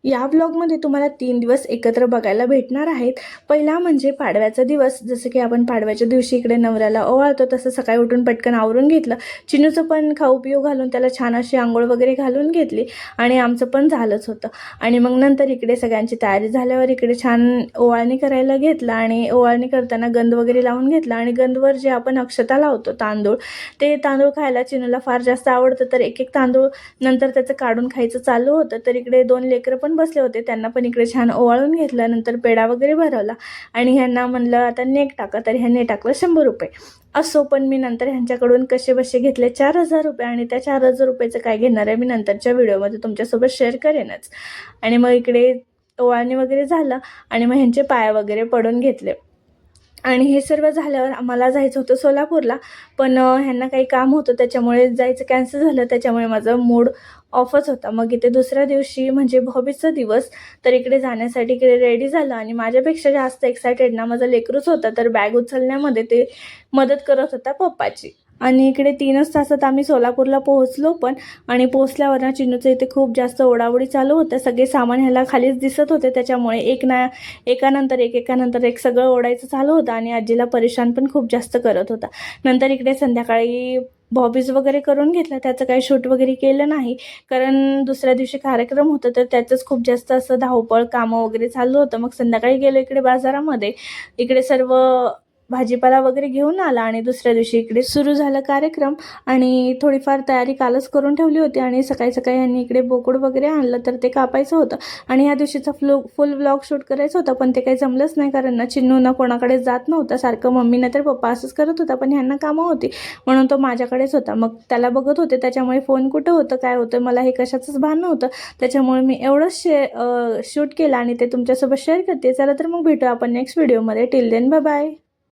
या व्लॉगमध्ये तुम्हाला 3 दिवस एकत्र बघायला भेटणार आहेत। पहिला म्हणजे पाडव्याचा दिवस, जसं की आपण पाडव्याच्या दिवशी इकडे नवऱ्याला ओवाळतो तसं सकाळी उठून पटकन आवरून घेतलं। चिनूचं पण खाऊ पिऊ घालून त्याला छान अशी आंघोळ वगैरे घालून घेतली आणि आमचं पण झालंच होतं। आणि मग नंतर इकडे सगळ्यांची तयारी झाल्यावर इकडे छान ओवाळणी करायला घेतला आणि ओवाळणी करताना गंध वगैरे लावून घेतला। आणि गंधवर जे आपण अक्षता लावतो तांदूळ, ते तांदूळ खायला चिनूला फार जास्त आवडतं, तर एक एक तांदूळ नंतर त्याचं काढून खायचं चालू होतं। तर इकडे 2 लेकरं पण बसले होते, त्यांना पण इकडे छान ओवाळून घेतलं। नंतर पेढा वगैरे भरवला आणि ह्यांना म्हणलं आता नेक टाका, तर ह्यांनी टाकलं 100 रुपये। असो, पण मी नंतर ह्यांच्याकडून कसे बसे घेतले 4000 रुपये आणि त्या 4000 रुपयाचं काय घेणार आहे मी नंतरच्या व्हिडिओमध्ये तुमच्यासोबत शेअर करेनच। आणि मग इकडे ओवाळणी वगैरे झालं आणि मग ह्यांचे पाय वगैरे पडून घेतले। आणि हे सर्व झाल्यावर आम्हाला जायचं होतं सोलापूरला, पण ह्यांना काही काम होतं त्याच्यामुळे जायचं कॅन्सल झालं। त्याच्यामुळे माझा मूड ऑफच होता। मग इथे दुसऱ्या दिवशी म्हणजे भाऊबीजचा दिवस, तर इकडे जाण्यासाठी इकडे रेडी झालं आणि माझ्यापेक्षा जास्त एक्सायटेड ना माझा लेकरूच होता, तर बॅग उचलण्यामध्ये ते मदत करत होता पप्पाची। आणि इकडे 3च तासात आम्ही सोलापूरला पोहोचलो पण। आणि पोहोचल्यावर ना चिनूचं इथे खूप जास्त ओढाओढी चालू होत्या, सगळे सामान ह्याला खालीच दिसत होते, त्याच्यामुळे एकानंतर एक सगळं ओढायचं चालू होतं आणि आजीला परेशान पण खूप जास्त करत होता। नंतर इकडे संध्याकाळी भाऊबीज वगैरे करून घेतला, त्याचं काही शूट वगैरे केलं नाही, कारण दुसऱ्या दिवशी कार्यक्रम होता, तर त्याचंच खूप जास्त असं धावपळ कामं वगैरे चालू होतं। मग संध्याकाळी गेलो इकडे बाजारामध्ये, इकडे सर्व भाजीपाला वगैरे घेऊन आला आणि दुसऱ्या दिवशी इकडे सुरू झाला कार्यक्रम। आणि थोडीफार तयारी कालच करून ठेवली होती आणि सकाळी सकाळी यांनी इकडे बोकड वगैरे आणलं, तर ते कापायचं होतं आणि ह्या दिवशीचा फुल व्लॉग शूट करायचं होतं, पण ते काही जमलंच नाही, कारण ना चिन्नू ना कोणाकडे जात नव्हता, सारखं मम्मी नाही तर पप्पा असंच करत होता, पण ह्यांना कामं होती म्हणून तो माझ्याकडेच होता। मग त्याला बघत होते, त्याच्यामुळे फोन कुठं होतं काय होतं मला हे कशाचंच भान नव्हतं, त्याच्यामुळे मी एवढंच शूट केलं आणि ते तुमच्यासोबत शेअर करते। चला तर मग भेटू आपण नेक्स्ट व्हिडिओमध्ये। Till then bye bye.